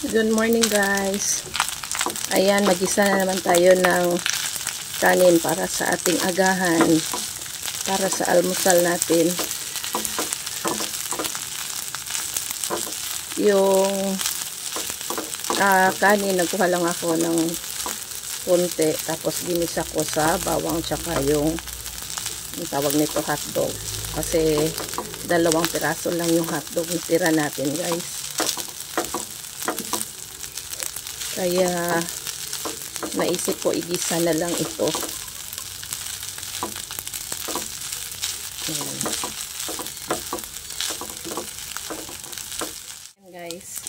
Good morning guys. Ayan, mag-isa na naman tayo ng kanin para sa ating agahan. Para sa almusal natin. Yung kanin, nagkuha lang ako ng konti. Tapos ginisa ko sa bawang tsaka yung tawag nito hotdog. Kasi 2 piraso lang yung hotdog na tira natin guys. Kaya naisip ko igisa na lang ito. Ayan. Ayan guys.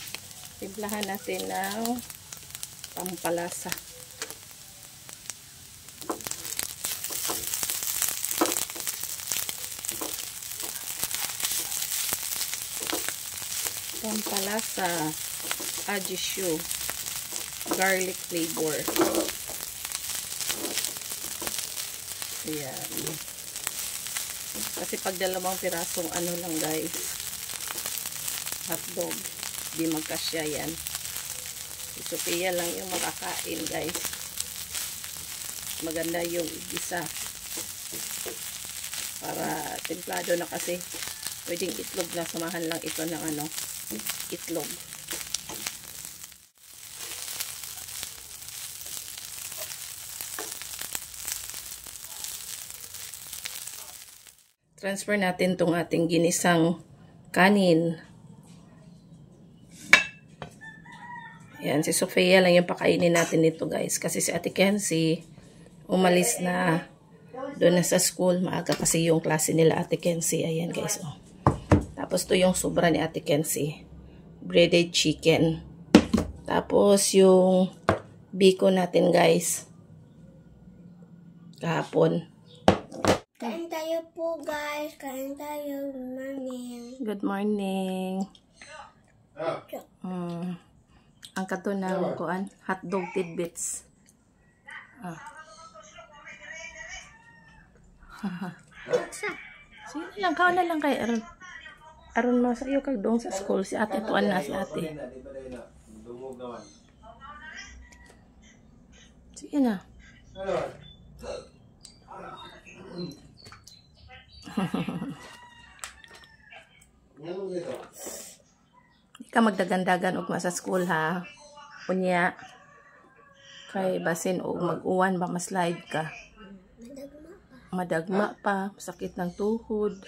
Timplahan natin ng pampalasa. Pampalasa ajishu garlic flavor. Ayan. Kasi pag 2 pirasong ano lang guys, hotdog, di magkasya yan. Si Sophia lang yung makakain guys. Maganda yung igisa. Para templado na kasi. Pwedeng itlog na, samahan lang ito ng ano, itlog. Transfer natin tong ating ginisang kanin. Ayan, si Sophia lang yung pakainin natin nito guys. Kasi si Ate Kenzie umalis na doon na sa school. Maaga kasi yung klase nila Ate Kenzie. Ayan guys. Oh. Tapos to yung sobra ni Ate Kenzie. Breaded chicken. Tapos yung biko natin guys. Kahapon. Kain tayo po guys. Kain tayo. Good morning. Good morning. Ang kato ng kuan, hotdog tidbits. Sige lang, kaon na lang kay aron mo sa iyo kag dong sa school si ate tuan na si ate. Sige na. Di ka magdagandagan og sa school ha. Unya kay basin og mag-uwan ba maslide ka. Madagma pa, sakit ng tuhod.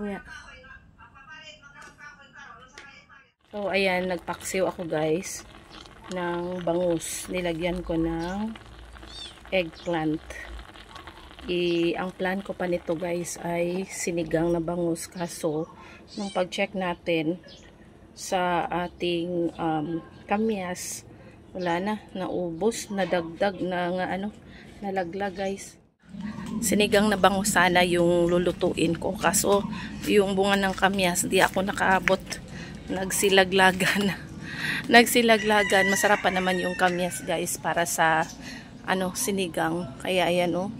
Unya. So ayan, nagpaksiw ako guys ng bangus. Nilagyan ko ng eggplant. Ang plan ko pa nito guys ay sinigang na bangus, kaso nung pag-check natin sa ating kamyas, wala na, naubos, nadagdag na nga ano, nalaglag guys. Sinigang na bangus sana yung lulutuin ko, kaso yung bunga ng kamyas di ako nakaabot, nagsilaglagan. Nagsilaglagan. Masarap pa naman yung kamyas guys para sa ano, sinigang. Kaya ayan oh,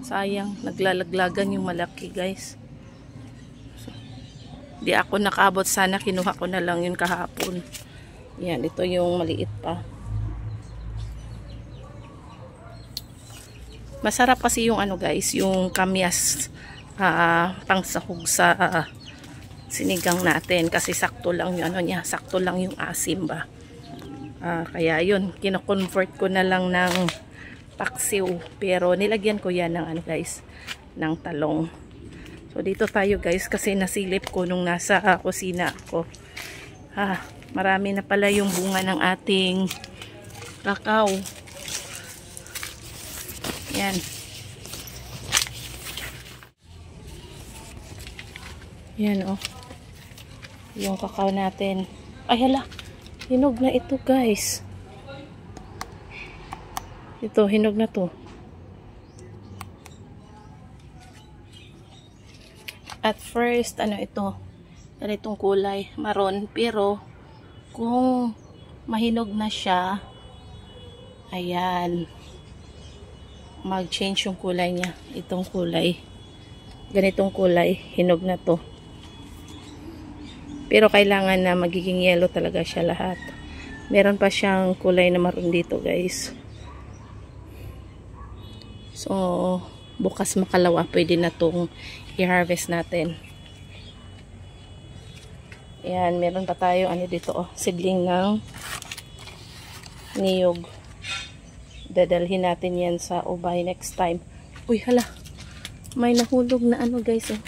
sayang, naglalaglagan yung malaki guys. So, di ako nakaabot, sana kinuha ko na lang yun kahapon. Yan, ito yung maliit pa. Masarap kasi yung ano guys, yung kamyas pangsahog sa sinigang natin kasi sakto lang yung ano niya, sakto lang yung asim ba. Kaya yun, kino-convert ko na lang ng paksiw, pero nilagyan ko yan ng ano guys, ng talong. So dito tayo guys kasi nasilip ko nung nasa kusina ako. Marami na pala yung bunga ng ating kakao. Yan. Yan oh. Yung kakao natin. Ay hala, hinog na ito guys. Ito, hinog na to. At first, ano ito? Ganitong kulay, maroon. Pero, kung mahinog na siya, ayan, mag-change yung kulay niya. Itong kulay. Ganitong kulay, hinog na to. Pero kailangan na magiging yellow talaga siya lahat. Meron pa siyang kulay na maroon dito guys. So, bukas makalawa, pwede na itong i-harvest natin. Ayan, meron pa tayo, ano dito, oh, seedling ng niyog. Dadalhin natin yan sa ubay next time. Uy, hala. May nahulog na ano guys, oh.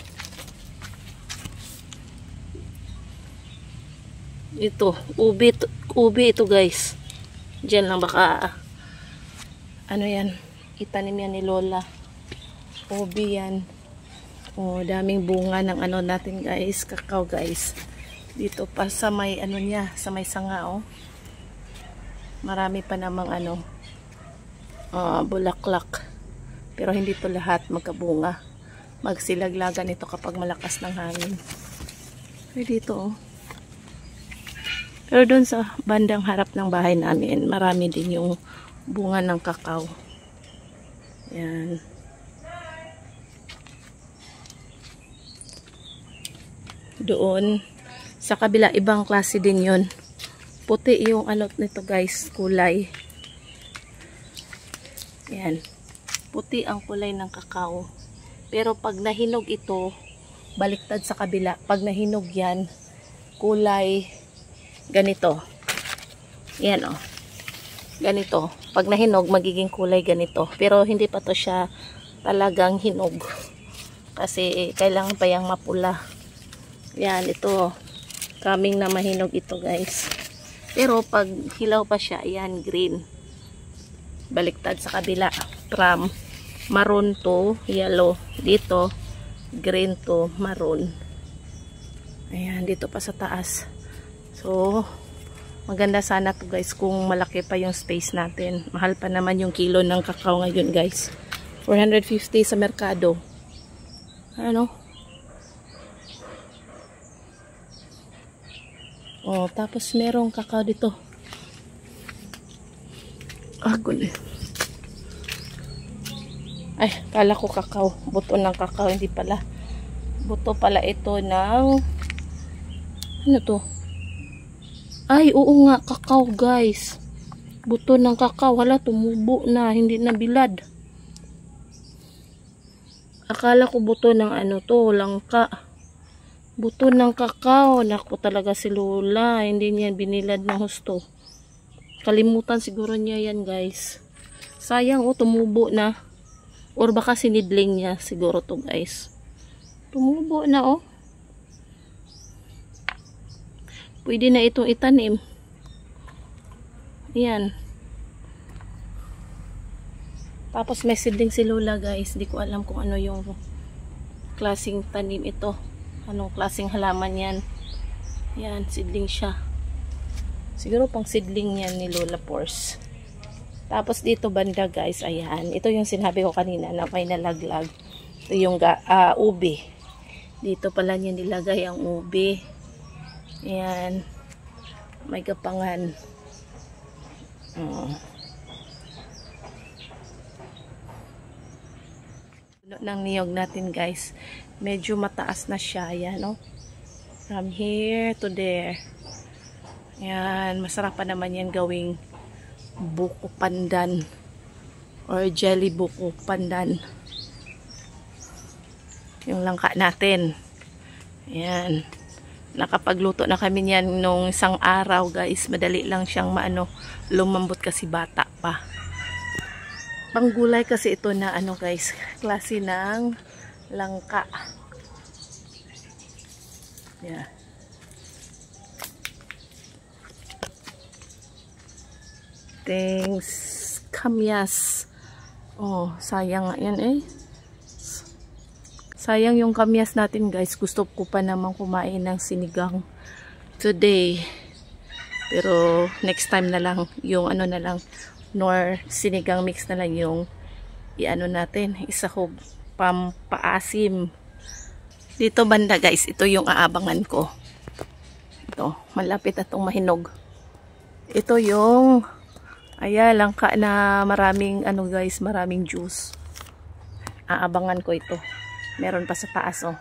Ito, ubi ito guys. Diyan lang baka, ano yan, itanim yan ni Lola. Ubi yan. Oh, daming bunga ng ano natin guys, kakao guys. Dito pa sa may ano niya, sa may sanga oh. Marami pa namang ano, bulaklak. Pero hindi to lahat magkabunga. Magsilaglagan ito kapag malakas ng hangin. Pero dito oh. Pero doon sa bandang harap ng bahay namin, marami din yung bunga ng kakao. Yan. Doon sa kabila, ibang klase din yun. Puti yung ano nito guys, kulay. Yan. Puti ang kulay ng kakao. Pero pag nahinog ito, baliktad sa kabila. Pag nahinog yan, kulay ganito. Yan oh. Ganito. Pag nahinog, magiging kulay ganito. Pero hindi pa to siya talagang hinog. Kasi kailangan pa yang mapula. Yan, ito. Coming na mahinog ito guys. Pero pag hilaw pa siya, yan, green. Baliktad sa kabila. From maroon to yellow. Dito, green to maroon. Ayan, dito pa sa taas. So, maganda sana to guys kung malaki pa yung space natin. Mahal pa naman yung kilo ng kakao ngayon guys. 450 sa merkado. Ano? Oh, tapos merong kakao dito. Ah, good. Ay, kala ko kakao. Buto ng kakao, hindi pala. Buto pala ito ng ano to? Ay, oo nga, kakao guys. Buto ng kakao. Hala, tumubo na. Hindi na bilad. Akala ko buto ng ano to, langka. Buto ng kakao. Naku talaga si Lola. Hindi niya binilad ng husto. Kalimutan siguro niya yan guys. Sayang oh, tumubo na. Or baka sinidling niya siguro to guys. Tumubo na oh. Pwede na itong itanim. Ayan. Tapos may seedling si Lola guys. Hindi ko alam kung ano yung klaseng tanim ito. Anong klaseng halaman yan. Ayan, seedling siya. Siguro pang seedling yan ni Lola Pors. Tapos dito banda guys, ayan. Ito yung sinabi ko kanina na may nalaglag. Ito yung ubi. Dito pala niya nilagay ang ubi. Ayan. May gapangan. Ng niyog natin guys. Medyo mataas na siya. Ayan oh. From here to there. Ayan. Masarap pa naman yan gawing buko pandan. Or jelly buko pandan. Yung langka natin. Ayan. Nakapagluto na kami niyan nung isang araw guys. Madali lang siyang lumambot kasi bata pa. Panggulay kasi ito na ano guys. Klase ng langka. Yeah. Thanks. Kamyas. Oh, sayang nga yan eh. Sayang yung kamyas natin guys. Gusto ko pa naman kumain ng sinigang today. Pero next time na lang yung ano na lang, nor sinigang mix na lang yung iano natin, isahog pampaasim. Dito banda guys, ito yung aabangan ko. Ito, malapit na itong mahinog. Ito yung langka na maraming ano guys, maraming juice. Aabangan ko ito. Meron pa sa taas oh.